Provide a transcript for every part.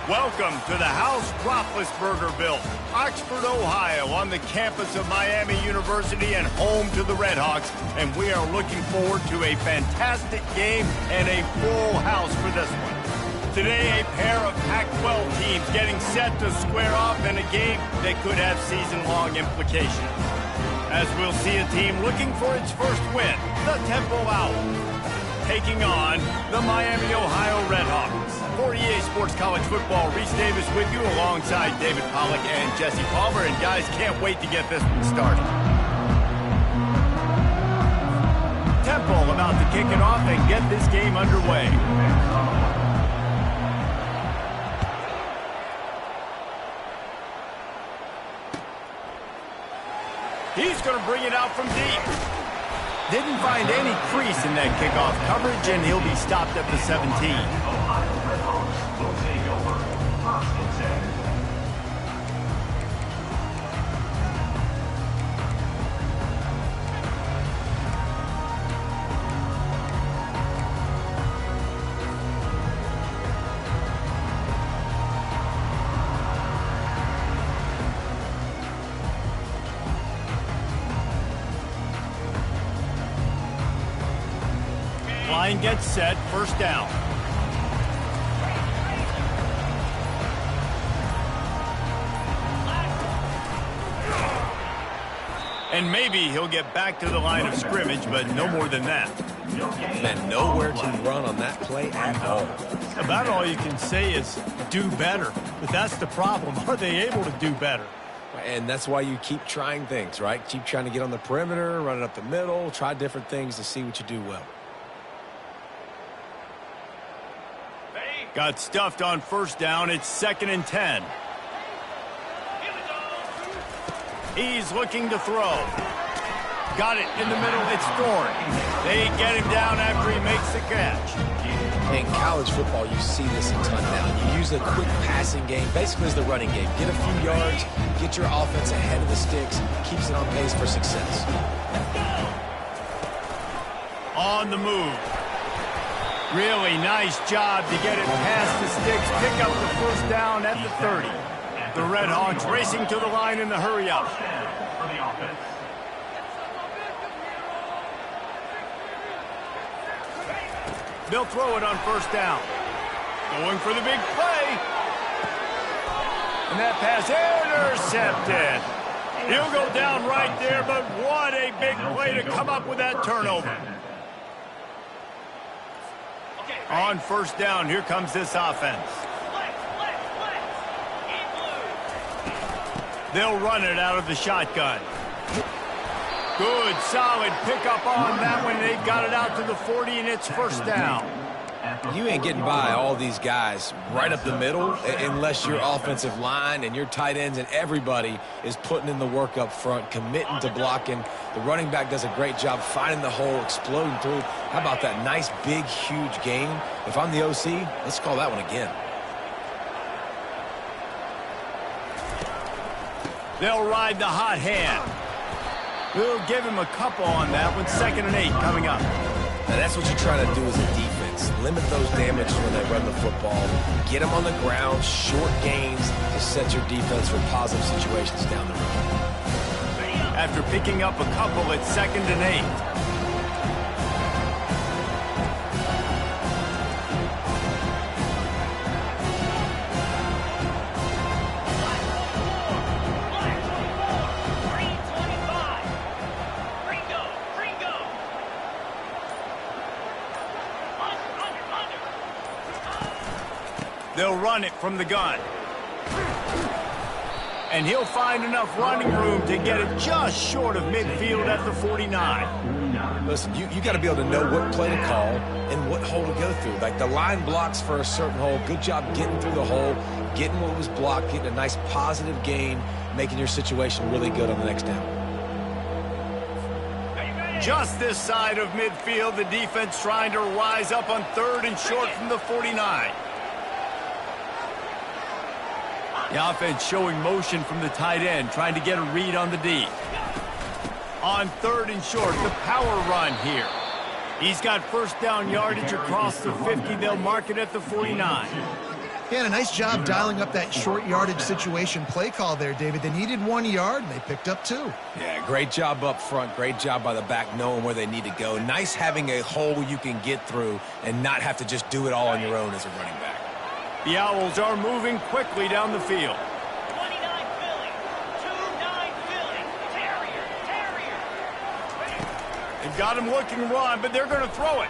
Welcome to the house Roethlisberger built, Oxford, Ohio, on the campus of Miami University and home to the Redhawks. And we are looking forward to a fantastic game and a full house for this one. Today, a pair of Pac-12 teams getting set to square off in a game that could have season-long implications. As we'll see a team looking for its first win, the Temple Owls, taking on the Miami, Ohio Redhawks. For EA Sports College Football, Reese Davis with you alongside David Pollack and Jesse Palmer. And guys, can't wait to get this one started. Temple about to kick it off and get this game underway. He's going to bring it out from deep. Didn't find any crease in that kickoff coverage, and he'll be stopped at the 17. Line gets set, first down. And maybe he'll get back to the line of scrimmage, but no more than that. And nowhere to run on that play at all. About all you can say is do better. But that's the problem. Are they able to do better? And that's why you keep trying things, right? Keep trying to get on the perimeter, run it up the middle, try different things to see what you do well. Got stuffed on first down. It's 2nd and 10. He's looking to throw. Got it in the middle. It's Thorne. They get him down after he makes the catch. In college football, you see this a ton now. You use a quick passing game, basically as the running game. Get a few yards, get your offense ahead of the sticks, keeps it on pace for success. On the move. Really nice job to get it past the sticks, pick up the first down at the 30. The Redhawks racing to the line in the hurry-up. They'll throw it on first down. Going for the big play. And that pass intercepted. He'll go down right there, but what a big play to come up with that turnover. On first down, here comes this offense. They'll run it out of the shotgun. Good, solid pickup on that one. They got it out to the 40, and it's first down. You ain't getting by all these guys right up the middle unless your offensive line and your tight ends and everybody is putting in the work up front, committing to blocking. The running back does a great job finding the hole, exploding through. How about that nice, big, huge gain? If I'm the OC, let's call that one again. They'll ride the hot hand. We'll give him a couple on that one. 2nd and 8 coming up. Now that's what you try to do as a defense. Limit those damages when they run the football. Get them on the ground, short gains to set your defense for positive situations down the road. After picking up a couple, it's 2nd and 8. They'll run it from the gun. And he'll find enough running room to get it just short of midfield at the 49. Listen, you got to be able to know what play to call and what hole to go through. Like the line blocks for a certain hole. Good job getting through the hole, getting what was blocked, getting a nice positive gain, making your situation really good on the next down. Just this side of midfield, the defense trying to rise up on 3rd and short from the 49. The offense showing motion from the tight end, trying to get a read on the D. On 3rd and short, the power run here. He's got first down yardage across the 50. They'll mark it at the 49. Yeah, and a nice job dialing up that short yardage situation play call there, David. They needed 1 yard, and they picked up 2. Yeah, great job up front. Great job by the back knowing where they need to go. Nice having a hole you can get through and not have to just do it all on your own as a running back. The Owls are moving quickly down the field. 29 Philly. 29 Philly. Terrier. They've got him looking run, but they're going to throw it.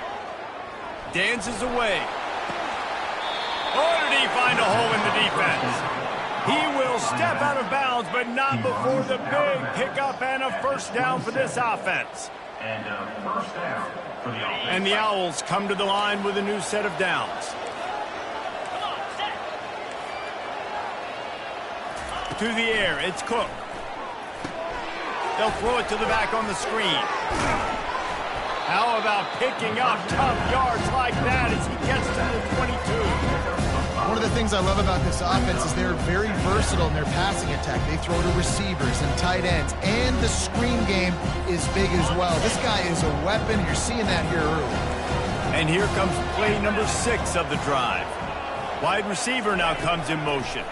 Dances away. Oh, did he find a hole in the defense? He will step out of bounds, but not before the big pickup and a first down for this offense. And first down for the offense. And the Owls come to the line with a new set of downs. Come on, set. To the air, it's Cook. They'll throw it to the back on the screen. How about picking up tough yards like that as he gets to the 22? One of the things I love about this offense is they're very versatile in their passing attack. They throw to receivers and tight ends, and the screen game is big as well. This guy is a weapon. You're seeing that here early. And here comes play number 6 of the drive. Wide receiver now comes in motion.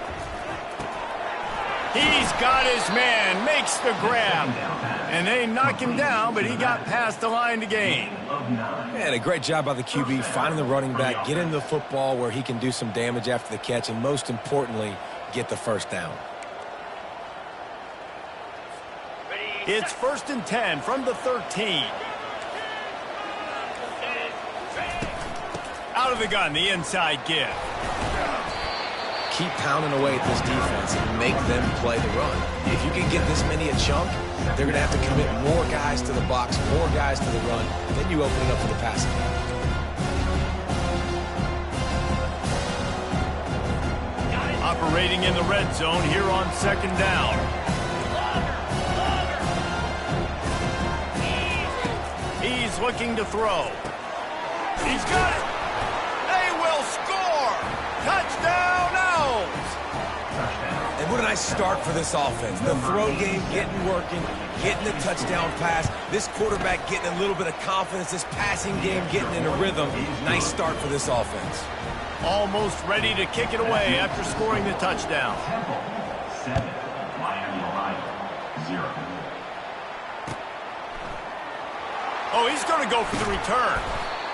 He's got his man, makes the grab. And they knock him down, but he got past the line to gain. And a great job by the QB finding the running back, getting the football where he can do some damage after the catch, and most importantly, get the first down. It's 1st and 10 from the 13. Out of the gun, the inside give. Keep pounding away at this defense and make them play the run. If you can get this many a chunk, they're going to have to commit more guys to the box, more guys to the run. Then you open it up for the passing game. Operating in the red zone here on 2nd down. He's looking to throw. He's got it. They will score. Touchdown, Owls. And what a nice start for this offense. The throw game getting working, getting the touchdown pass. This quarterback getting a little bit of confidence. This passing game getting in a rhythm. Nice start for this offense. Almost ready to kick it away after scoring the touchdown. 7, Miami Ohio 0. Oh, he's going to go for the return.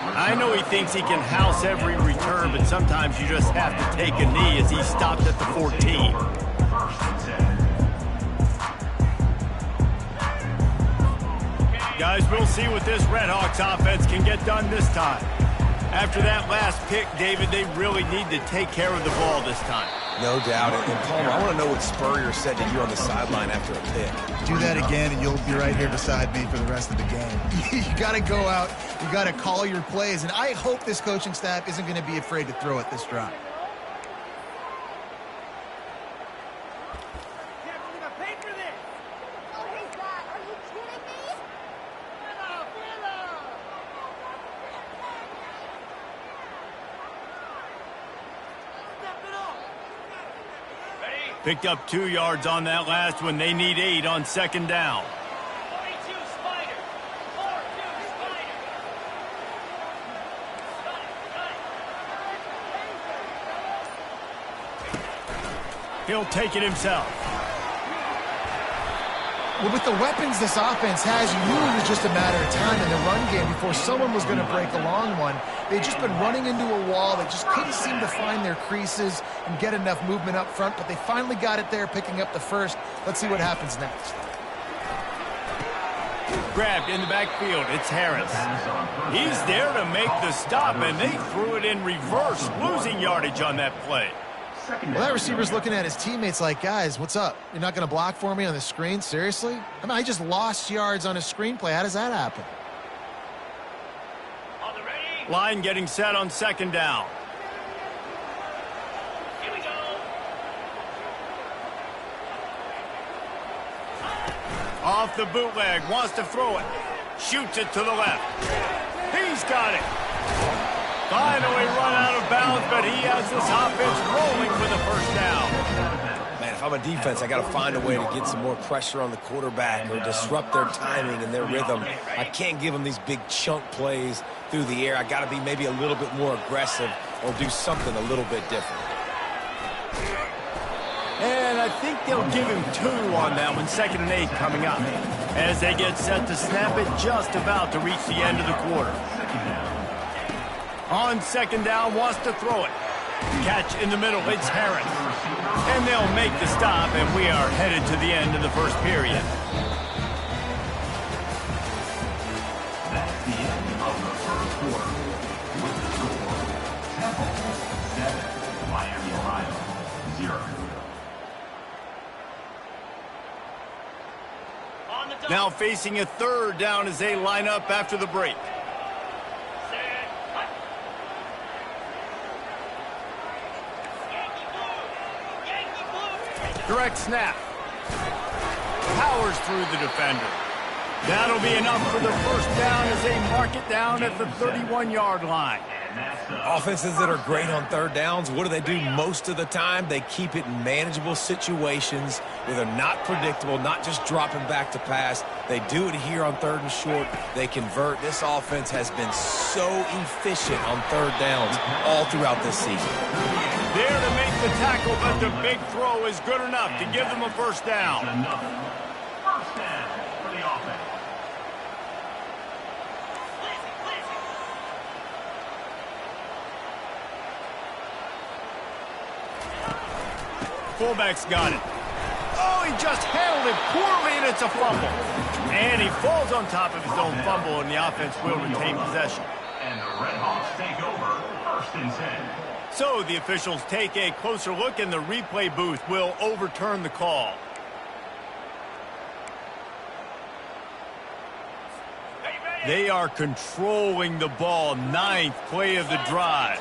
I know he thinks he can house every return, but sometimes you just have to take a knee as he stopped at the 14. Guys, we'll see what this Redhawks offense can get done this time. After that last pick, David, they really need to take care of the ball this time. No doubt. And Palmer, I want to know what Spurrier said to you on the sideline after a pick. Do that again, and you'll be right here beside me for the rest of the game. You got to go out. You got to call your plays, and I hope this coaching staff isn't going to be afraid to throw it this drive. Picked up 2 yards on that last one. They need 8 on 2nd down. 42 Spider. 4-2 Spider. He'll take it himself. Well, with the weapons this offense has, you knew it was just a matter of time in the run game before someone was going to break a long one. They'd just been running into a wall. They just couldn't seem to find their creases and get enough movement up front, but they finally got it there, picking up the first. Let's see what happens next. Grabbed in the backfield. It's Harris. He's there to make the stop, and they threw it in reverse, losing yardage on that play. Well, that receiver's looking at his teammates like, guys, what's up? You're not going to block for me on the screen? Seriously? I mean, I just lost yards on a screenplay. How does that happen? On the ready. Line getting set on 2nd down. Here we go. Off the bootleg, wants to throw it. Shoots it to the left. He's got it. Finally run out of bounds, but he has this offense rolling for the first down. Man, if I'm a defense, I got to find a way to get some more pressure on the quarterback or disrupt their timing and their rhythm. I can't give them these big chunk plays through the air. I got to be maybe a little bit more aggressive or do something a little bit different. And I think they'll give him 2 on that one, 2nd and 8 coming up. As they get set to snap it, just about to reach the end of the quarter. On 2nd down, wants to throw it. Catch in the middle, it's Harris. And they'll make the stop, and we are headed to the end of the first period. That's the end of the first quarter. With the score, Temple 7, Miami, Ohio 0. On the double. Now facing a 3rd down as they line up after the break. Set. Hut. Yankee blue. Yankee blue. Direct snap. Powers through the defender. That'll be enough for the first down as they mark it down at the 31-yard line. Offenses that are great on 3rd downs, what do? Most of the time, they keep it in manageable situations where they're not predictable, not just dropping back to pass. They do it here on 3rd and short. They convert. This offense has been so efficient on 3rd downs all throughout this season. There to make the tackle, but the big throw is good enough to give them a first down. Enough. First down for the offense. Fullback's got it. Oh, he just handled it poorly, and it's a fumble. And he falls on top of his own fumble, and the offense will retain possession. And the Redhawks take over 1st and 10. So the officials take a closer look, and the replay booth will overturn the call. They are controlling the ball. 9th play of the drive.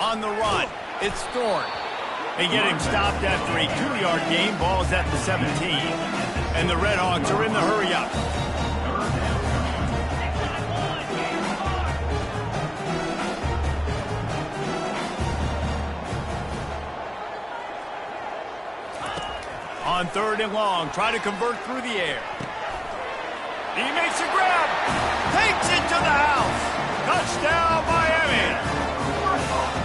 On the run, it's Thorne. They get him stopped after a 2-yard gain. Ball's at the 17. And the Redhawks are in the hurry-up. On 3rd and long, try to convert through the air. He makes a grab. Takes it to the house. Touchdown, Miami.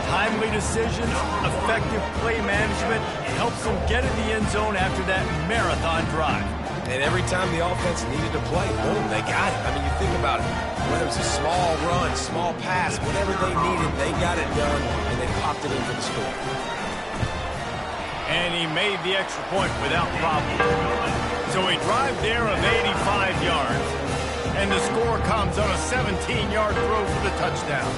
Timely decisions, effective play management helps them get in the end zone after that marathon drive. And every time the offense needed to play, boom, they got it. I mean, you think about it. Whether it's a small run, small pass, whatever they needed, they got it done, and they popped it in for the score. And he made the extra point without problem. So a drive there of 85 yards. And the score comes on a 17-yard throw for the touchdown.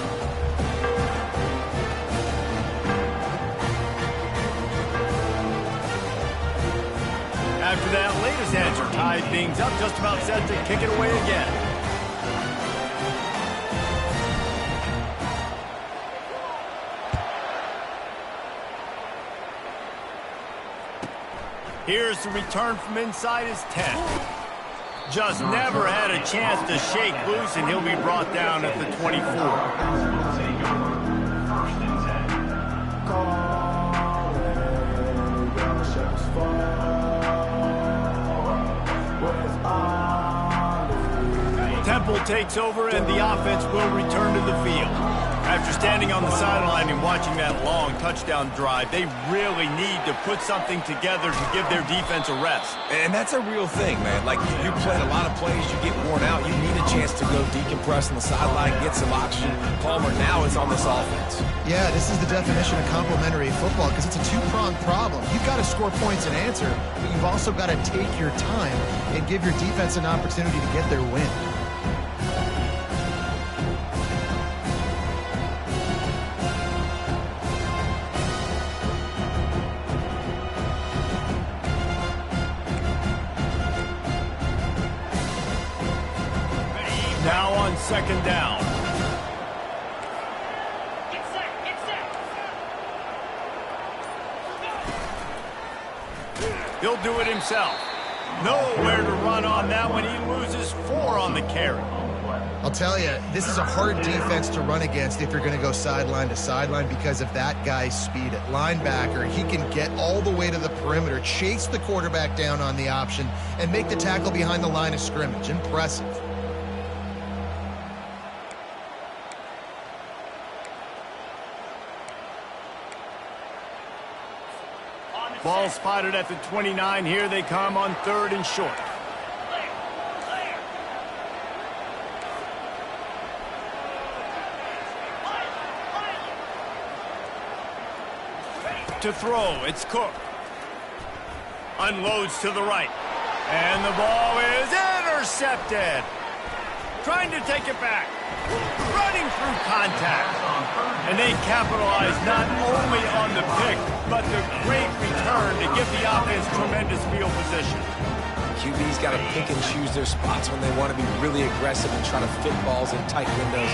After that latest answer tied things up, just about set to kick it away again. Here's the return from inside his 10. Just never had a chance to shake loose, and he'll be brought down at the 24. Temple takes over, and the offense will return to the field. After standing on the sideline and watching that long touchdown drive, they really need to put something together to give their defense a rest. And that's a real thing, man. Like, you played a lot of plays, you get worn out, you need a chance to go decompress on the sideline, get some oxygen. Palmer now is on this offense. Yeah, this is the definition of complementary football because it's a two-pronged problem. You've got to score points and answer, but you've also got to take your time and give your defense an opportunity to get their win. Now on 2nd down. Get set, get set. He'll do it himself. Nowhere to run on that one. He loses 4 on the carry. I'll tell you, this is a hard defense to run against if you're going to go sideline to sideline because of that guy's speed at linebacker. He can get all the way to the perimeter, chase the quarterback down on the option, and make the tackle behind the line of scrimmage. Impressive. Ball spotted at the 29. Here they come on 3rd and short. To throw, it's Cook. Unloads to the right. And the ball is intercepted. Trying to take it back. Running through contact. And they capitalize not only on the pick, but the great return to give the offense tremendous field position. QB's got to pick and choose their spots when they want to be really aggressive and try to fit balls in tight windows.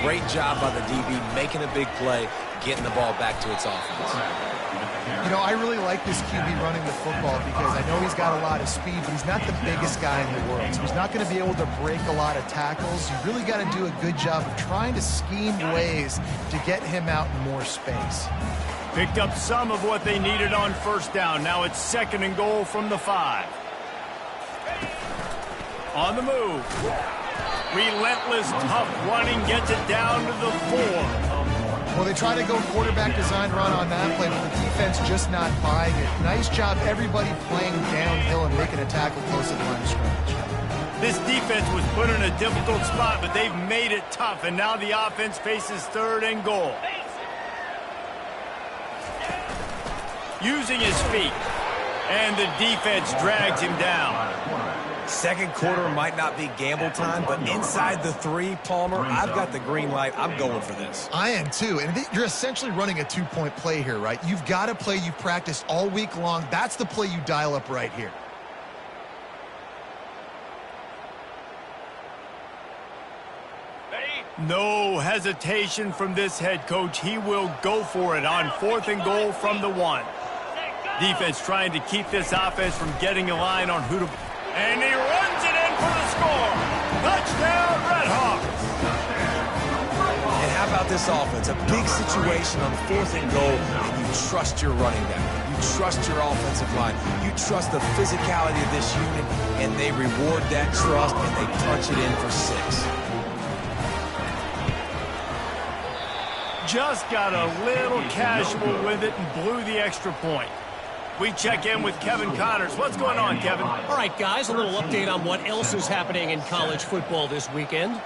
Great job by the DB making a big play, getting the ball back to its offense. You know, I really like this QB running the football because I know he's got a lot of speed, but he's not the biggest guy in the world. So he's not going to be able to break a lot of tackles. You really got to do a good job of trying to scheme ways to get him out in more space. Picked up some of what they needed on 1st down. Now it's 2nd and goal from the 5. On the move. Relentless, tough running gets it down to the 4. Well, they try to go quarterback design run on that play, but the defense just not buying it. Nice job, everybody playing downhill and making a tackle close to the line of scrimmage. This defense was put in a difficult spot, but they've made it tough, and now the offense faces 3rd and goal. Using his feet, and the defense drags him down. Second quarter might not be gamble time, but inside the 3, Palmer, I've got the green light. I'm going for this. I am too, and you're essentially running a 2-point play here, right? You've got a play you've practiced all week long. That's the play you dial up right here. No hesitation from this head coach. He will go for it on 4th and goal from the 1. Defense trying to keep this offense from getting a line on who to... And he runs it in for the score. Touchdown, Redhawks. And how about this offense? A big situation on 4th and goal, and you trust your running back. You trust your offensive line. You trust the physicality of this unit, and they reward that trust, and they punch it in for 6. Just got a little casual with it and blew the extra point. We check in with Kevin Connors. What's going on, Kevin? All right, guys, a little update on what else is happening in college football this weekend.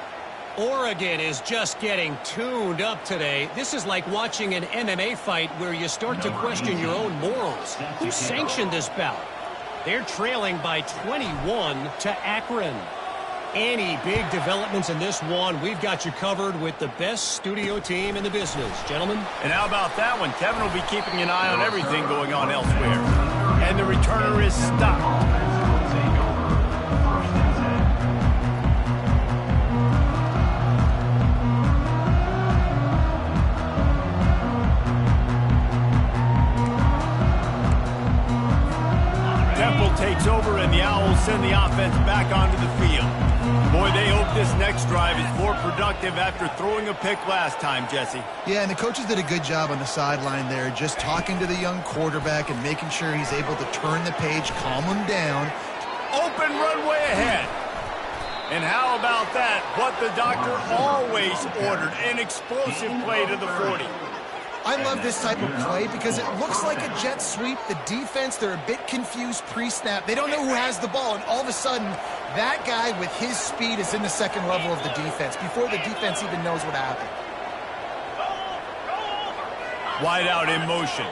Oregon is just getting tuned up today. This is like watching an MMA fight where you start to question your own morals. Who sanctioned this bout? They're trailing by 21 to Akron. Any big developments in this one, we've got you covered with the best studio team in the business. Gentlemen? And how about that one? Kevin will be keeping an eye on everything going on elsewhere. And the returner is stopped. Temple takes over, and the Owls send the offense back onto the field. Boy, they hope this next drive is more productive after throwing a pick last time, Jesse. Yeah, and the coaches did a good job on the sideline there, just talking to the young quarterback and making sure he's able to turn the page, calm him down. Open runway ahead. And how about that? What the doctor always ordered, an explosive play to the 40. I love this type of play because it looks like a jet sweep. The defense, they're a bit confused pre-snap. They don't know who has the ball, and all of a sudden, that guy with his speed is in the second level of the defense before the defense even knows what happened. Wide out in motion.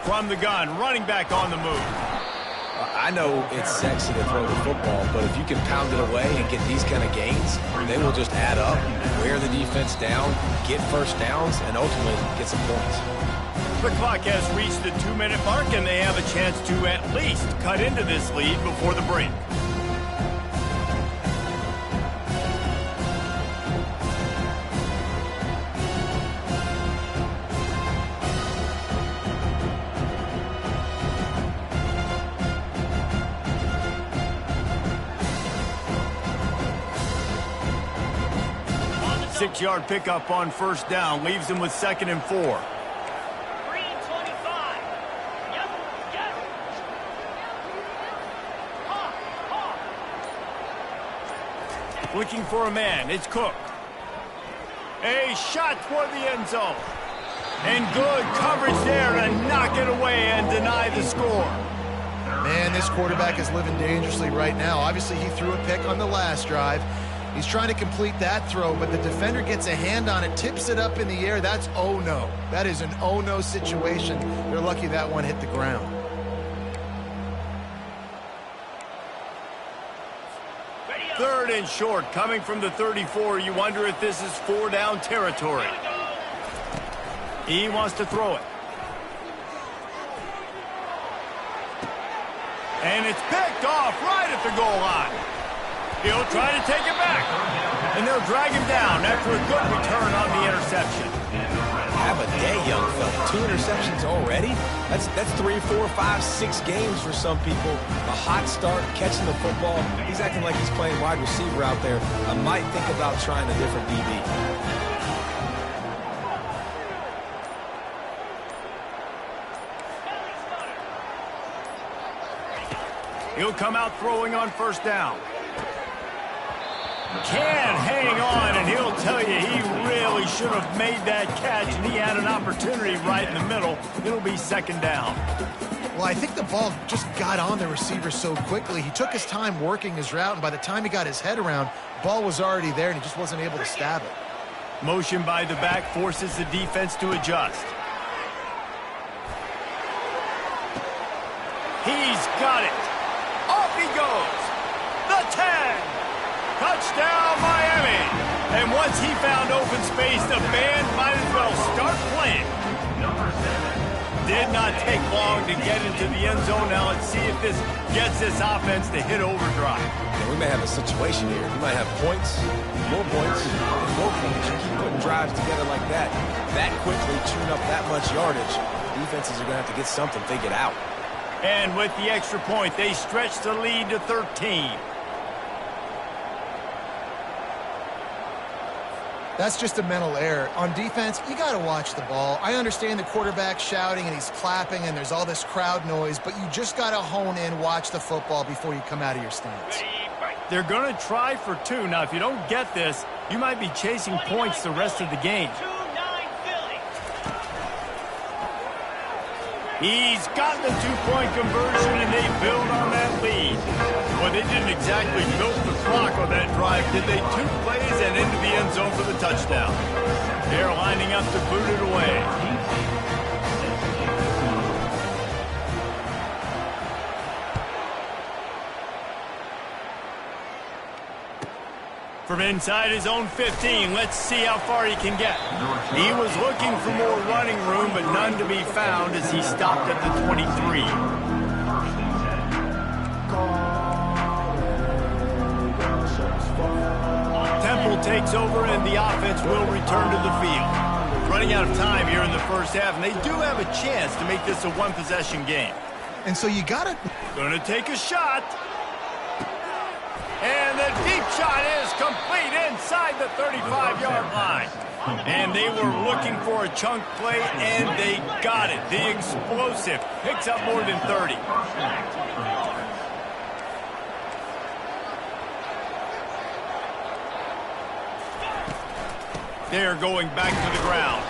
From the gun, running back on the move. I know it's sexy to throw the football, but if you can pound it away and get these kind of gains, they will just add up, wear the defense down, get first downs, and ultimately get some points. The clock has reached the 2-minute mark, and they have a chance to at least cut into this lead before the break. Six-yard pickup on first down leaves them with 2nd and 4. Green 25. Yep. Looking for a man. It's Cook. A shot for the end zone. And good coverage there to knock it away and deny the score. Man, this quarterback is living dangerously right now. Obviously, he threw a pick on the last drive. He's trying to complete that throw, but the defender gets a hand on it, tips it up in the air. That's oh no. That is an oh no situation. They're lucky that one hit the ground. Third and short, coming from the 34. You wonder if this is 4-down territory. He wants to throw it. And it's picked off right at the goal line. He'll try to take it back. And they'll drag him down after a good return on the interception. Have a day, young fella. 2 interceptions already? That's 3, 4, 5, 6 games for some people. A hot start, catching the football. He's acting like he's playing wide receiver out there. I might think about trying a different DB. He'll come out throwing on first down. Can hang on, and he'll tell you he really should have made that catch, and he had an opportunity right in the middle. It'll be second down. Well, I think the ball just got on the receiver so quickly. He took his time working his route, and by the time he got his head around, ball was already there, and he just wasn't able to stab it. Motion by the back forces the defense to adjust. He's got it. Off he goes. The 10. Touchdown, Miami. And once he found open space, the band might as well start playing. Did not take long to get into the end zone. Now let's see if this gets this offense to hit overdrive. And we may have a situation here. We might have points, and more points. You keep putting drives together like that quickly, chewing up that much yardage. Defenses are going to have to get something figured out. And with the extra point, they stretch the lead to 13. That's just a mental error. On defense, you got to watch the ball. I understand the quarterback shouting and he's clapping and there's all this crowd noise, but you just got to hone in, watch the football before you come out of your stance. They're going to try for 2. Now, if you don't get this, you might be chasing points the rest of the game. He's got the 2-point conversion, and they build on that lead. Well, they didn't exactly milk the clock on that drive, did they? 2 plays and into the end zone for the touchdown. They're lining up to boot it away. From inside his own 15, let's see how far he can get. He was looking for more running room, but none to be found as he stopped at the 23. Temple takes over, and the offense will return to the field. Running out of time here in the first half, and they do have a chance to make this a one-possession game. And so you got to... Gonna take a shot. And the deep shot is complete inside the 35-yard line. And they were looking for a chunk play, and they got it. The explosive picks up more than 30. They're going back to the ground.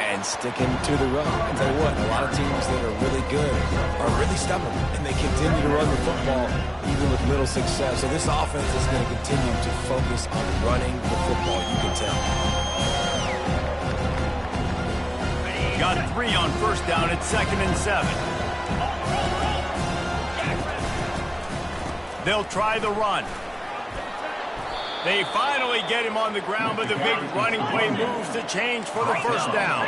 And sticking to the run. I tell you what, a lot of teams that are really good are really stubborn, and they continue to run the football even with little success. So this offense is going to continue to focus on running the football, you can tell. Got 3 on first down at 2nd and 7. They'll try the run. They finally get him on the ground, but the big running play moves the change for the first down.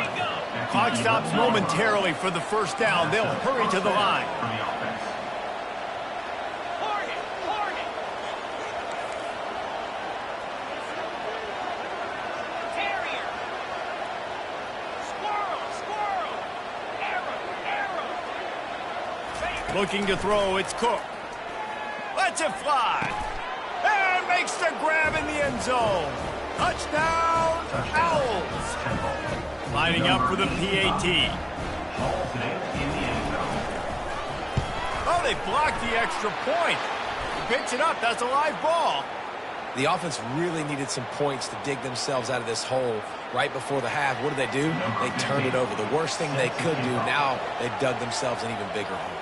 Clock stops momentarily for the first down. They'll hurry to the line. Terrier. Squirrel. Arrow. Looking to throw, it's Cook. Lets it fly. And makes the grab in the end zone. Touchdown, Owls. Lining up for the PAT. Oh, they blocked the extra point. He picks it up. That's a live ball. The offense really needed some points to dig themselves out of this hole right before the half. What did they do? They turned it over. The worst thing they could do, now they dug themselves an even bigger hole.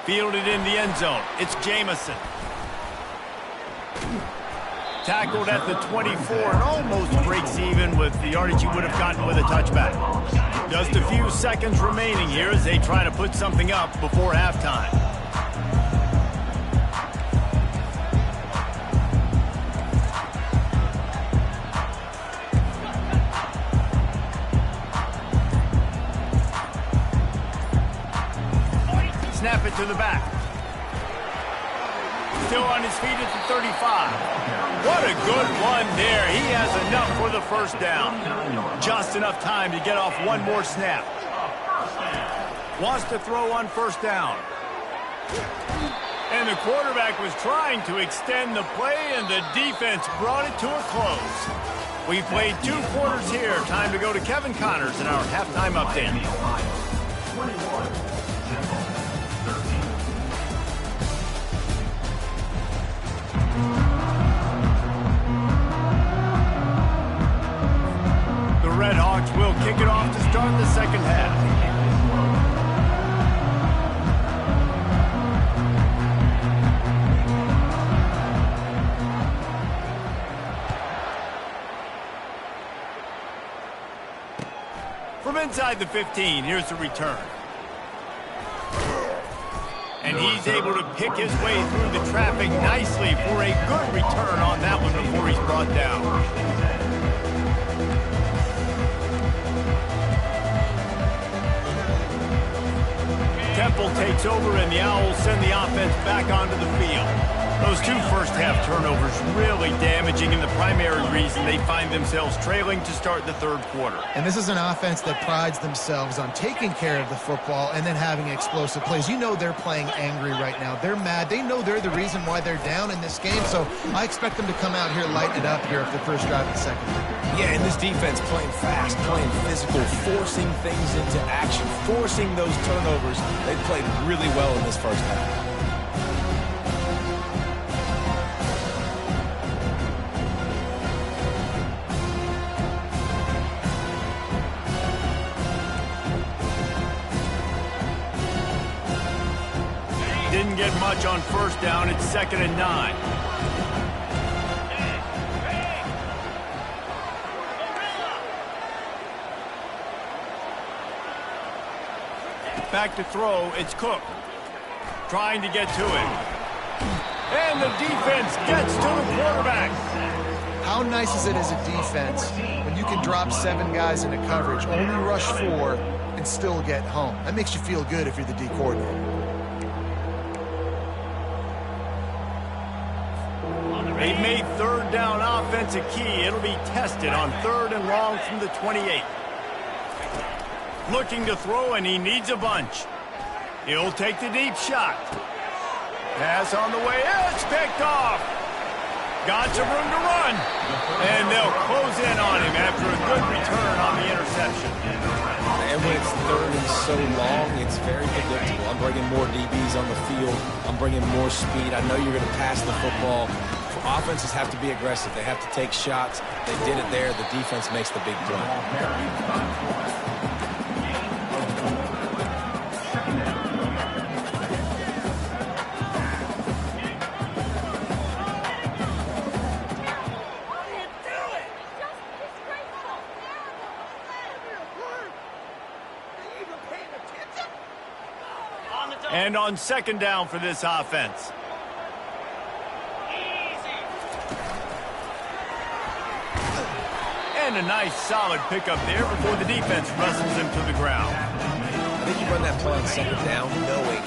Fielded in the end zone. It's Jamison. Tackled at the 24 and almost breaks even with the yardage he would have gotten with a touchback. Just a few seconds remaining here as they try to put something up before halftime. Snap it to the back. Still on his feet at the 35. What a good run there. He has enough for the first down. Just enough time to get off one more snap. Wants to throw on first down. And the quarterback was trying to extend the play, and the defense brought it to a close. We played 2 quarters here. Time to go to Kevin Connors in our halftime update. Red Hawks will kick it off to start the second half. From inside the 15, here's the return. And he's able to pick his way through the traffic nicely for a good return on that one before he's brought down. Temple takes over, and the Owls send the offense back onto the field. Those 2 first-half turnovers really damaging, and the primary reason they find themselves trailing to start the third quarter. And this is an offense that prides themselves on taking care of the football and then having explosive plays. You know they're playing angry right now. They're mad. They know they're the reason why they're down in this game, so I expect them to come out here, lighten it up here for the first drive and second. Yeah, and this defense playing fast, playing physical, forcing things into action, forcing those turnovers. They played really well in this first half. Didn't get much on first down. It's 2nd and 9. Back to throw. It's Cook. Trying to get to it. And the defense gets to the quarterback. How nice is it as a defense when you can drop 7 guys into coverage, only rush 4, and still get home? That makes you feel good if you're the D coordinator. They've made third down offense a key. It'll be tested on 3rd and long from the 28. Looking to throw, and he needs a bunch. He'll take the deep shot. Pass on the way. It's picked off. Got some room to run. And they'll close in on him after a good return on the interception. And when it's 3rd and so long, it's very predictable. I'm bringing more DBs on the field. I'm bringing more speed. I know you're going to pass the football. Offenses have to be aggressive. They have to take shots. They did it there. The defense makes the big play. And on 2nd down for this offense. And a nice solid pickup there before the defense wrestles him to the ground. I think you run that play on 2nd down knowing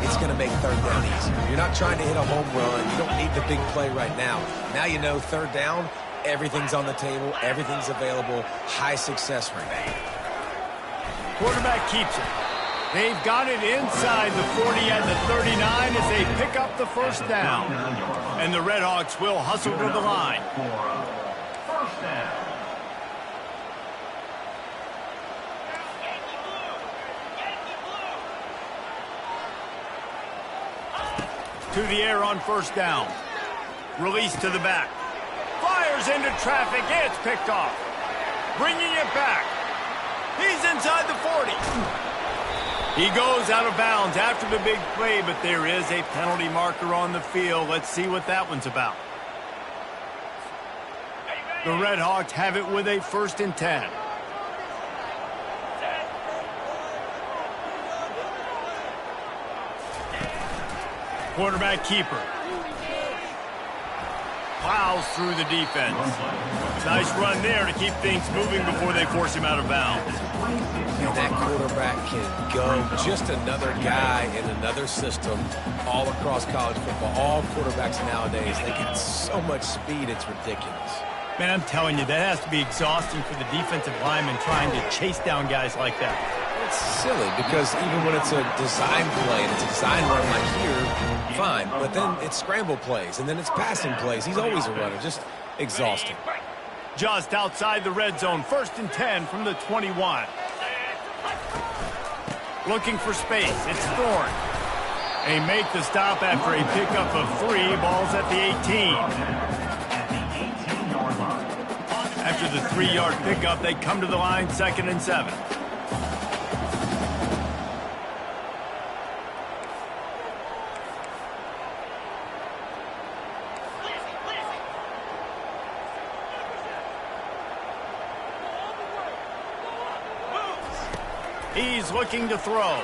it's going to make 3rd down easier. You're not trying to hit a home run. You don't need the big play right now. Now you know 3rd down, everything's on the table, everything's available, high success rate. Quarterback keeps it. They've got it inside the 40 at the 39 as they pick up the first down. And the Red Hawks will hustle to the line. First down. to the air on first down. Release to the back. Fires into traffic. It's picked off. Bringing it back. He's inside the 40. He goes out of bounds after the big play, but there is a penalty marker on the field. Let's see what that one's about. The Red Hawks have it with a 1st and 10. Quarterback keeper. Plows through the defense. Nice run there to keep things moving before they force him out of bounds. And that quarterback can go. Just another guy in another system all across college football. All quarterbacks nowadays, they got so much speed, it's ridiculous. Man, I'm telling you, that has to be exhausting for the defensive lineman trying to chase down guys like that. It's silly because even when it's a design play and it's a design run like here, fine. But then it's scramble plays and then it's passing plays. He's always a runner. Just exhausting. Just outside the red zone. 1st and 10 from the 21. Looking for space. It's Thorne. They make the stop after a pickup of 3. Ball's at the 18. After the 3-yard pickup, they come to the line, 2nd and 7. He's looking to throw.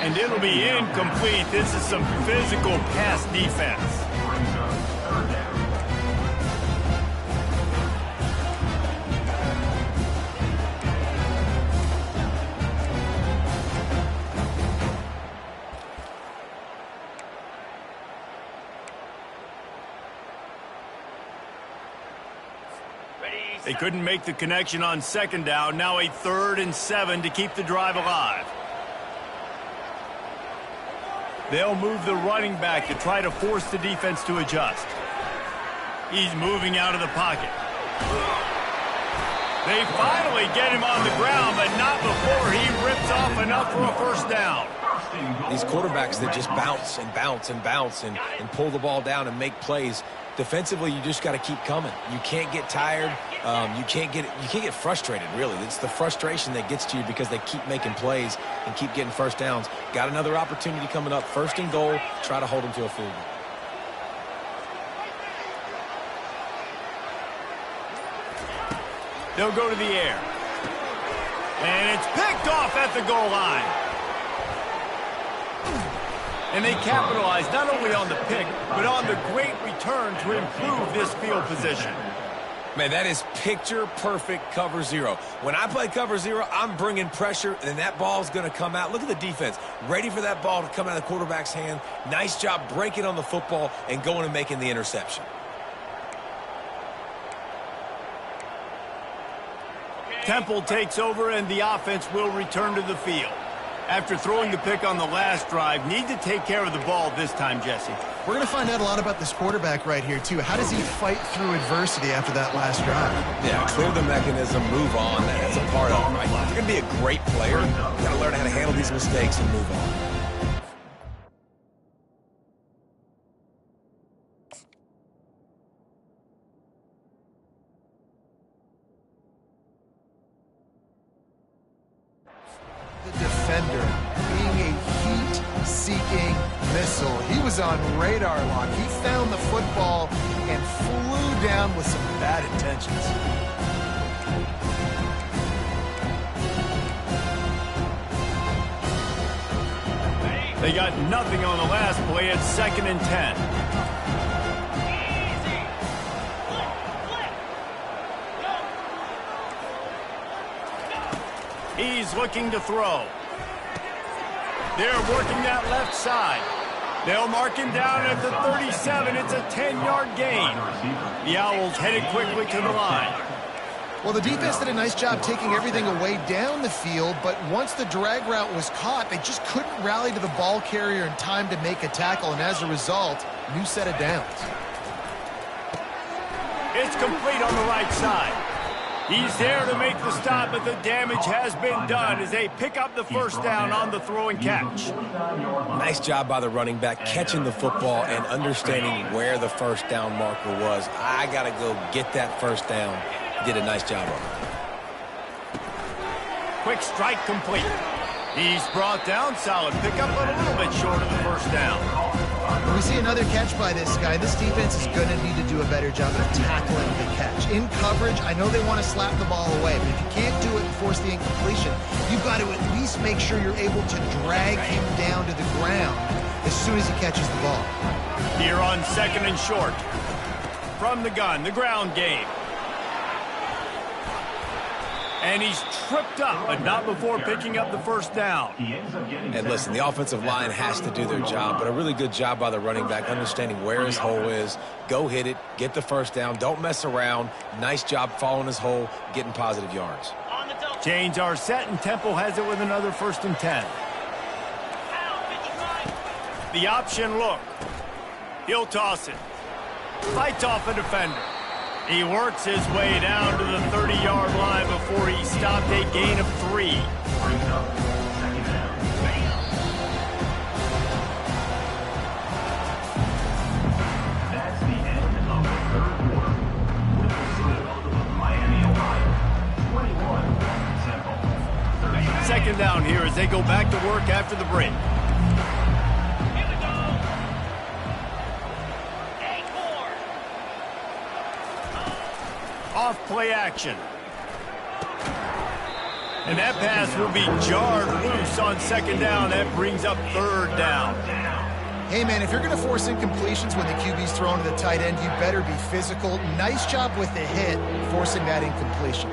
And it'll be incomplete. This is some physical pass defense. They couldn't make the connection on 2nd down. Now a 3rd and 7 to keep the drive alive. They'll move the running back to try to force the defense to adjust. He's moving out of the pocket. They finally get him on the ground, but not before he rips off enough for a 1st down. These quarterbacks that just bounce and bounce and bounce and pull the ball down and make plays. Defensively, you just got to keep coming. You can't get tired. You can't get frustrated, really. It's the frustration that gets to you because they keep making plays and keep getting 1st downs. Got another opportunity coming up. 1st and goal. Try to hold them to a field goal. They'll go to the air. And it's picked off at the goal line. And they capitalize not only on the pick, but on the great return to improve this field position. Man, that is picture-perfect cover 0. When I play cover 0, I'm bringing pressure, and that ball's going to come out. Look at the defense. Ready for that ball to come out of the quarterback's hand. Nice job breaking on the football and going and making the interception. Temple takes over, and the offense will return to the field. After throwing the pick on the last drive, need to take care of the ball this time, Jesse. We're going to find out a lot about this quarterback right here, too. How does he fight through adversity after that last drive? Yeah, clear the mechanism, move on. That's a part of it, right? If you're going to be a great player, you got to learn how to handle these mistakes and move on. The defender being a heat-seeking missile. He was on radar lock. He found the football and flew down with some bad intentions. They got nothing on the last play. It's 2nd and 10. He's looking to throw. They're working that left side. They'll mark him down at the 37. It's a 10-yard gain. The Owls headed quickly to the line. Well, the defense did a nice job taking everything away down the field, but once the drag route was caught, they just couldn't rally to the ball carrier in time to make a tackle, and as a result, new set of downs. It's complete on the right side. He's there to make the stop, but the damage has been done as they pick up the first down on the throw and catch. Nice job by the running back catching the football and understanding where the first down marker was. I got to go get that first down. Did a nice job of it. Quick strike complete. He's brought down. Solid pickup, but a little bit short of the first down. When we see another catch by this guy, this defense is going to need to do a better job of tackling the catch. In coverage, I know they want to slap the ball away, but if you can't do it and force the incompletion, you've got to at least make sure you're able to drag him down to the ground as soon as he catches the ball. Here on second and short. From the gun, the ground game. And he's tripped up, but not before picking up the first down. And listen, the offensive line has to do their job, but a really good job by the running back understanding where his hole is. Go hit it, get the first down, don't mess around. Nice job following his hole, getting positive yards. Chains are set, and Temple has it with another 1st and 10. The option look. He'll toss it. Fights off a defender. He works his way down to the 30-yard line before he stopped, a gain of 3. That's the end of the third quarter. With the score of Miami, Ohio, 21, Temple 30. Second down here as they go back to work after the break. Off play action. And that pass will be jarred loose on second down. That brings up third down. Hey, man, if you're going to force incompletions when the QB's thrown to the tight end, you better be physical. Nice job with the hit, forcing that incompletion.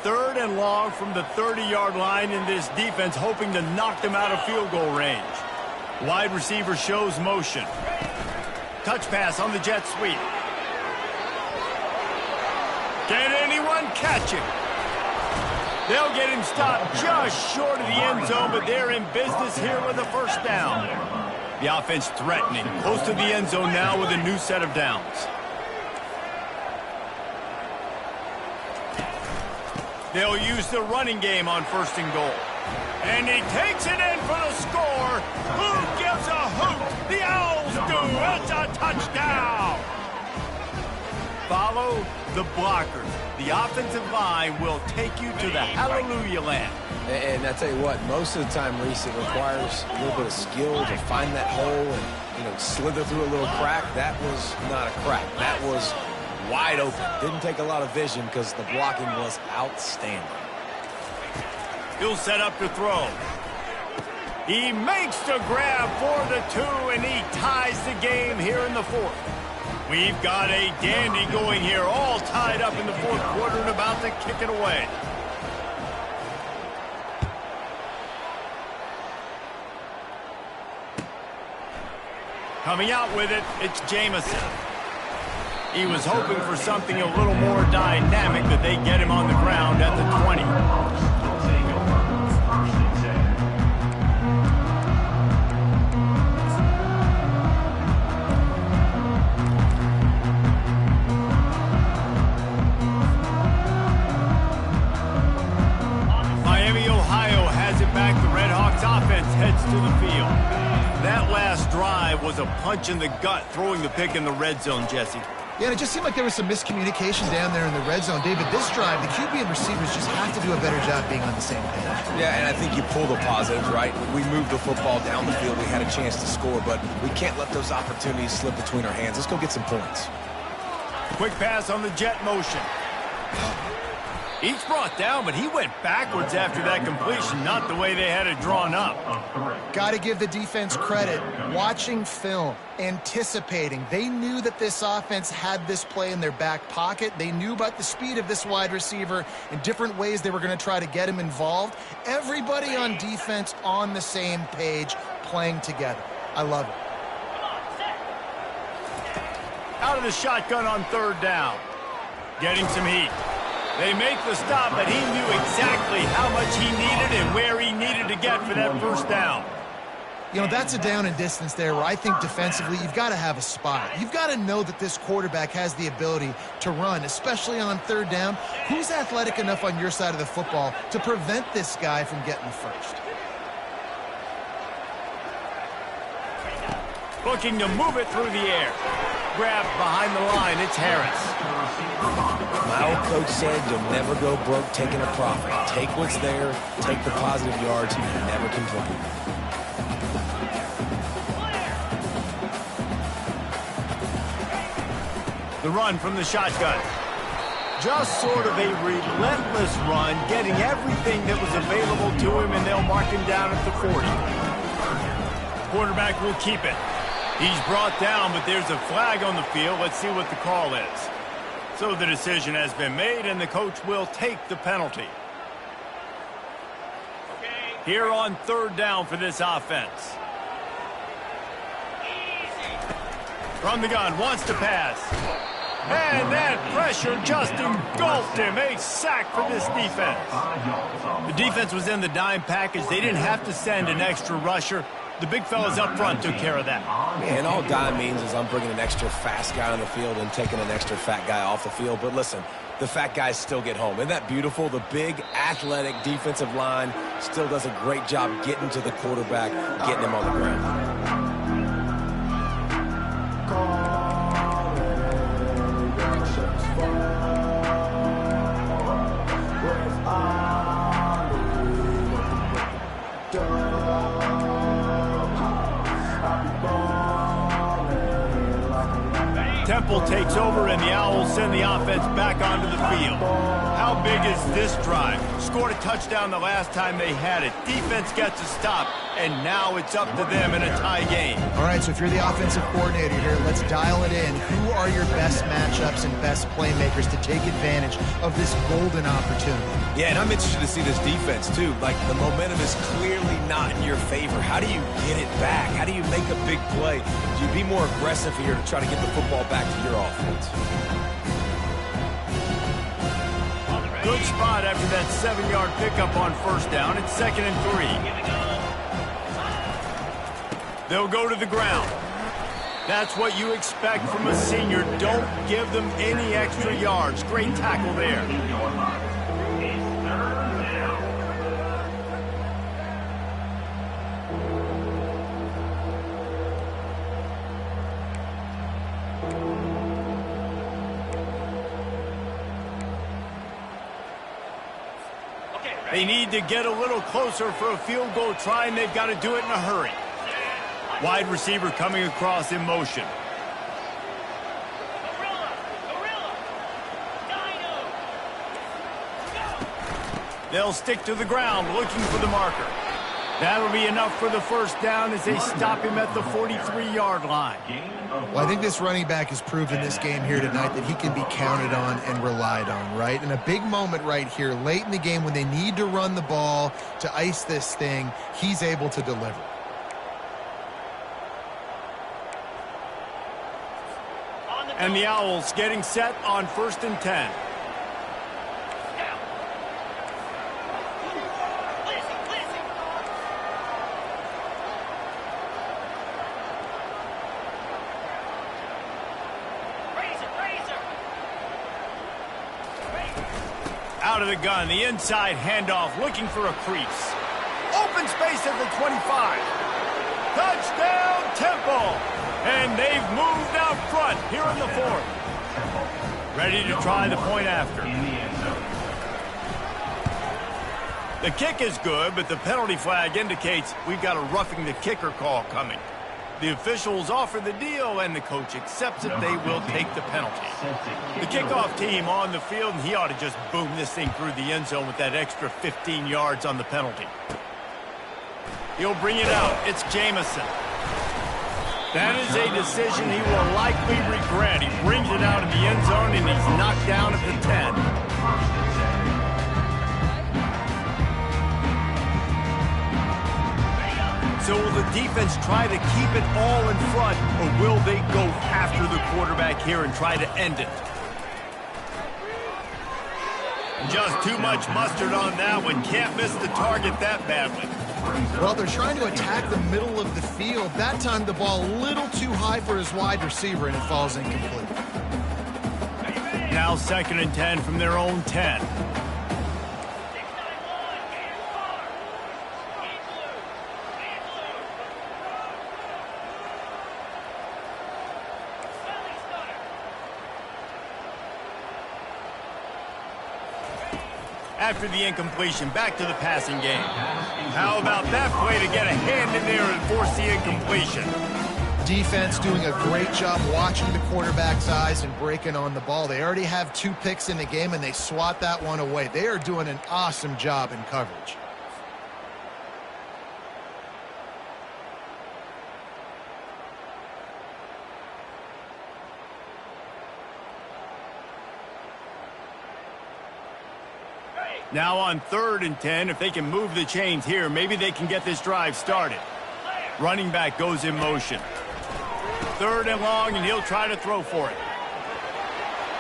Third and long from the 30-yard line, in this defense hoping to knock them out of field goal range. Wide receiver shows motion. Touch pass on the jet sweep. Can anyone catch him? They'll get him stopped just short of the end zone, but they're in business here with a first down. The offense threatening, close to the end zone now with a new set of downs. They'll use the running game on 1st and goal. And he takes it in for the score. Who gives a hoot? The Owls do. It's a touchdown. Follow the blockers. The offensive line will take you to the hallelujah land. And I tell you what, most of the time, Reese, it requires a little bit of skill to find that hole and, slither through a little crack. That was not a crack. That was wide open. Didn't take a lot of vision because the blocking was outstanding. He'll set up to throw. He makes the grab for the 2, and he ties the game here in the 4th. We've got a dandy going here, all tied up in the 4th quarter and about to kick it away. Coming out with it, it's Jamison. He was hoping for something a little more dynamic, but they get him on the ground at the 20. Miami, Ohio has it back. The Redhawks offense heads to the field. That last drive was a punch in the gut, throwing the pick in the red zone, Jesse. Yeah, and it just seemed like there was some miscommunication down there in the red zone. David, this drive, the QB and receivers just have to do a better job being on the same page. Yeah, and I think you pull the positives, right? We moved the football down the field. We had a chance to score, but we can't let those opportunities slip between our hands. Let's go get some points. Quick pass on the jet motion. He's brought down, but he went backwards after that completion, not the way they had it drawn up. Got to give the defense credit. Watching film, anticipating. They knew that this offense had this play in their back pocket. They knew about the speed of this wide receiver and different ways they were going to try to get him involved. Everybody on defense on the same page, playing together. I love it. out of the shotgun on third down. Getting some heat. They make the stop, but he knew exactly how much he needed and where he needed to get for that first down. You know, that's a down and distance there where I think defensively you've got to have a spot. You've got to know that this quarterback has the ability to run, especially on third down. Who's athletic enough on your side of the football to prevent this guy from getting the first? Looking to move it through the air. Grabbed behind the line, it's Harris. My old coach said you'll never go broke taking a profit. Take what's there, take the positive yards, and never complain. The run from the shotgun. Just sort of a relentless run, getting everything that was available to him, and they'll mark him down at the 40. Quarterback will keep it. He's brought down, but there's a flag on the field. Let's see what the call is. So the decision has been made, and the coach will take the penalty. Here on third down for this offense. From the gun, wants to pass. And that pressure just engulfed him. A sack for this defense. The defense was in the dime package. They didn't have to send an extra rusher. The big fellas up front took care of that. And all dime means is I'm bringing an extra fast guy on the field and taking an extra fat guy off the field. But listen, the fat guys still get home. Isn't that beautiful? The big, athletic defensive line still does a great job getting to the quarterback, getting him on the ground. Temple takes over, and the Owls send the offense back onto the field. How big is this drive? Scored a touchdown the last time they had it. Defense gets a stop, and now it's up to them in a tie game. All right, so if you're the offensive coordinator here, let's dial it in. Who are your best matchups and best playmakers to take advantage of this golden opportunity? Yeah, and I'm interested to see this defense, too. Like, the momentum is clearly not in your favor. How do you get it back? How do you make a big play? Do you be more aggressive here to try to get the football back to your offense? Good spot after that 7-yard pickup on first down. It's 2nd and 3. They'll go to the ground. That's what you expect from a senior. Don't give them any extra yards. Great tackle there. They need to get a little closer for a field goal try, and they've got to do it in a hurry. Wide receiver coming across in motion. They'll stick to the ground looking for the marker. That'll be enough for the first down as they stop him at the 43-yard line. Well, I think this running back has proved in this game here tonight that he can be counted on and relied on, right? And a big moment right here, late in the game when they need to run the ball to ice this thing, he's able to deliver. And the Owls getting set on 1st and 10. Out of the gun, the inside handoff, looking for a crease. Open space at the 25. Touchdown, Temple! And they've moved out front here in the 4th. Ready to try the point after. The kick is good, but the penalty flag indicates we've got a roughing the kicker call coming. The officials offer the deal, and the coach accepts it. They will take the penalty. The kickoff team on the field, and he ought to just boom this thing through the end zone with that extra 15 yards on the penalty. He'll bring it out. It's Jamison. That is a decision he will likely regret. He brings it out of the end zone, and he's knocked down at the 10. So will the defense try to keep it all in front, or will they go after the quarterback here and try to end it? Just too much mustard on that one. Can't miss the target that badly. Well, they're trying to attack the middle of the field. That time the ball a little too high for his wide receiver, and it falls incomplete. Now 2nd and 10 from their own 10. After the incompletion, back to the passing game. How about that play to get a hand in there and force the incompletion? Defense doing a great job watching the quarterback's eyes and breaking on the ball. They already have 2 picks in the game, and they swat that one away. They are doing an awesome job in coverage. Now on 3rd and 10, if they can move the chains here, maybe they can get this drive started. Running back goes in motion. 3rd and long, and he'll try to throw for it.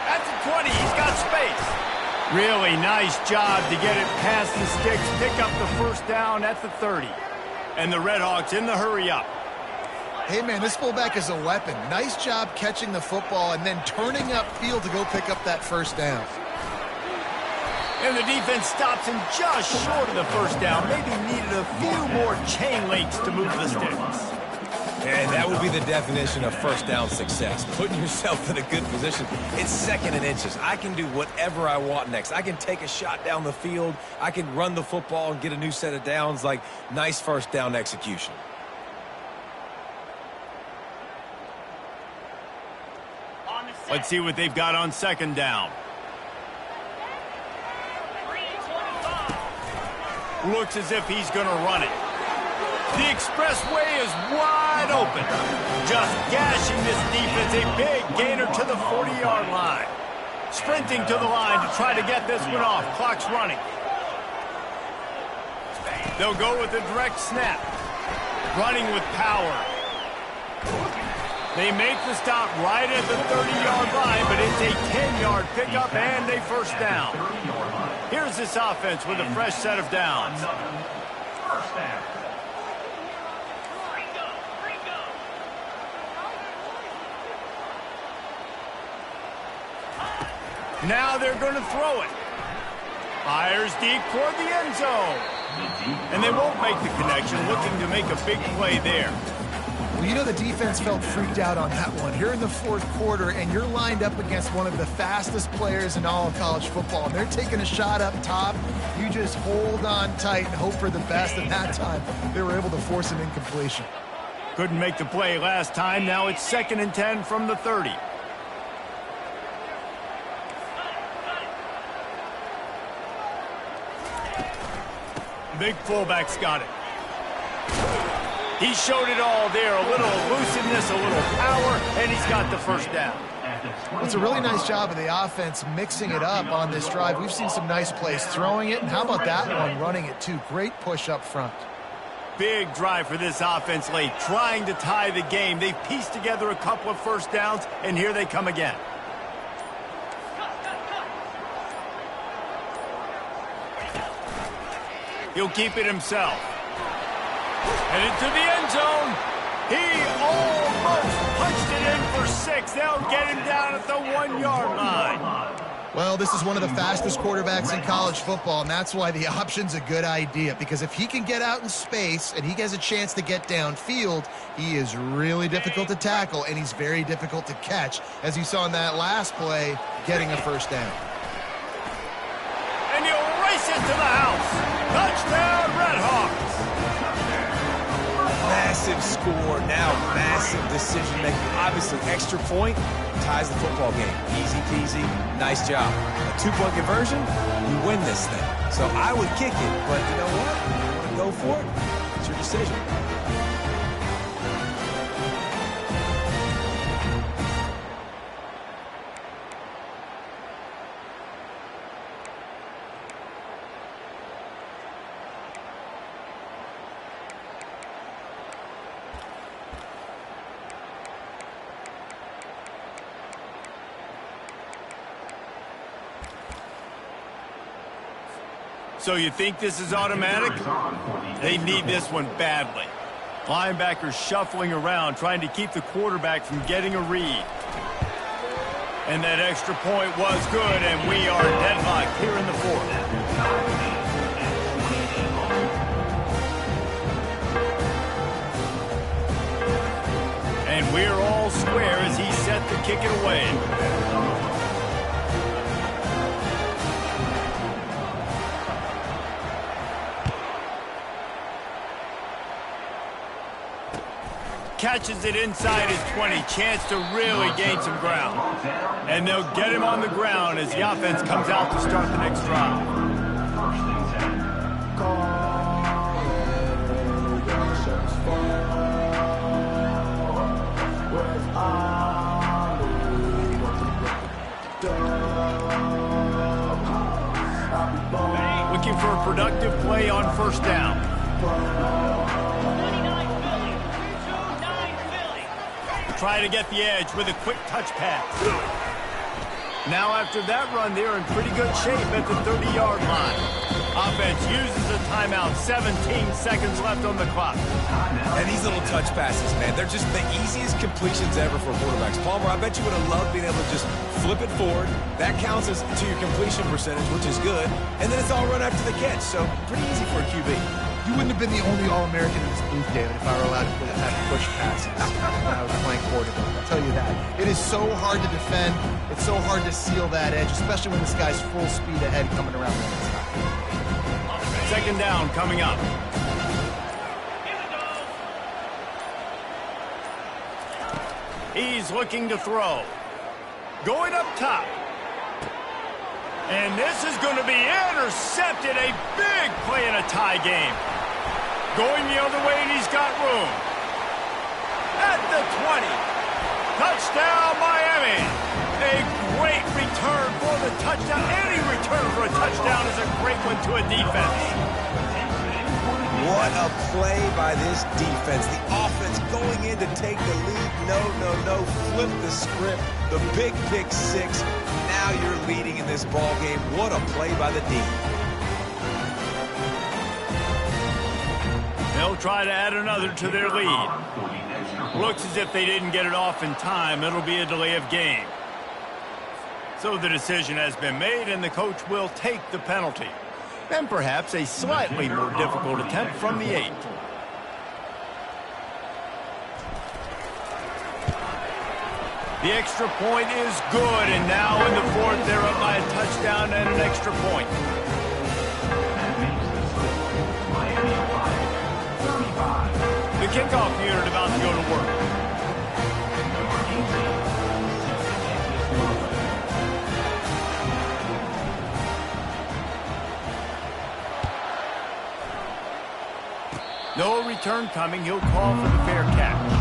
At the 20, he's got space. Really nice job to get it past the sticks, pick up the first down at the 30. And the Redhawks in the hurry up. Hey, man, this fullback is a weapon. Nice job catching the football and then turning upfield to go pick up that first down. And the defense stops him just short of the first down. Maybe needed a few more chain links to move the sticks. And that would be the definition of first down success. Putting yourself in a good position. It's 2nd and inches. I can do whatever I want next. I can take a shot down the field. I can run the football and get a new set of downs. Like, nice first down execution. Let's see what they've got on 2nd down. Looks as if he's going to run it. The expressway is wide open. Just gashing this defense. A big gainer to the 40-yard line. Sprinting to the line to try to get this one off. Clock's running. They'll go with a direct snap. Running with power. They make the stop right at the 30-yard line, but it's a 10-yard pickup and a first down. Here's this offense with a fresh set of downs. Now they're going to throw it. Fires deep toward the end zone. And they won't make the connection, looking to make a big play there. Well, you know the defense felt freaked out on that one. Here in the 4th quarter, and you're lined up against one of the fastest players in all of college football, and they're taking a shot up top. You just hold on tight and hope for the best, and that time they were able to force an incompletion. Couldn't make the play last time. Now it's 2nd and 10 from the 30. Big fullback's got it. He showed it all there. A little elusiveness, a little power, and he's got the first down. It's a really nice job of the offense mixing it up on this drive. We've seen some nice plays throwing it, and how about that one running it too? Great push up front. Big drive for this offense late, trying to tie the game. They've pieced together a couple of first downs, and here they come again. He'll keep it himself. Headed to the end zone. He almost punched it in for 6. They'll get him down at the 1-yard line. Well, this is one of the fastest quarterbacks in college football, and that's why the option's a good idea, because if he can get out in space and he has a chance to get downfield, he is really difficult to tackle, and he's very difficult to catch, as you saw in that last play, getting a first down. And he'll race it to the house. Touchdown, Redhawks. Massive score, now massive decision-making. Obviously, extra point ties the football game. Easy peasy, nice job. A 2-point conversion, you win this thing. So I would kick it, but you know what? You want to go for it? It's your decision. So you think this is automatic? They need this one badly. Linebackers shuffling around, trying to keep the quarterback from getting a read. And that extra point was good, and we are deadlocked here in the fourth. And we're all square as he's set to kick it away. Catches it inside his 20. Chance to really gain some ground. And they'll get him on the ground as the offense comes out to start the next drive. Looking for a productive play on first down. 29 Philly. 2-9 Philly. Try to get the edge with a quick touch pass. Now after that run, they're in pretty good shape at the 30-yard line. Offense uses a timeout. 17 seconds left on the clock. And these little touch passes, man, they're just the easiest completions ever for quarterbacks. Palmer, I bet you would have loved being able to just flip it forward. That counts as to your completion percentage, which is good. And then it's all run after the catch, so pretty easy for a QB. You wouldn't have been the only All-American in this booth, David, if I were allowed to have push passes when I was playing quarterback. I'll tell you that. It is so hard to defend. It's so hard to seal that edge, especially when this guy's full speed ahead coming around the inside. Second down coming up. He's looking to throw. Going up top. And this is going to be intercepted. A big play in a tie game. Going the other way, and he's got room. At the 20. Touchdown, Miami. A great return for the touchdown. Any return for a touchdown is a great one to a defense. What a play by this defense. The offense going in to take the lead. No. Flip the script. The big pick six. Now you're leading in this ball game. What a play by the D. They'll try to add another to their lead. Looks as if they didn't get it off in time. It'll be a delay of game. So the decision has been made, and the coach will take the penalty. And perhaps a slightly more difficult attempt from the 8. The extra point is good, and now in the fourth, they're up by a touchdown and an extra point. The kickoff unit about to go to work. No return coming. He'll call for the fair catch.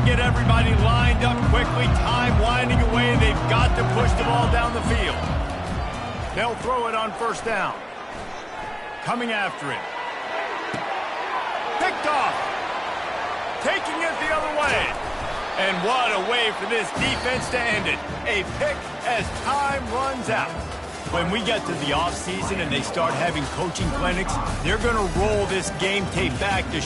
Get everybody lined up quickly, time winding away. They've got to push the ball down the field. They'll throw it on first down. Coming after it. Picked off. Taking it the other way. And what a way for this defense to end it. A pick as time runs out. When we get to the offseason and they start having coaching clinics, they're going to roll this game tape back to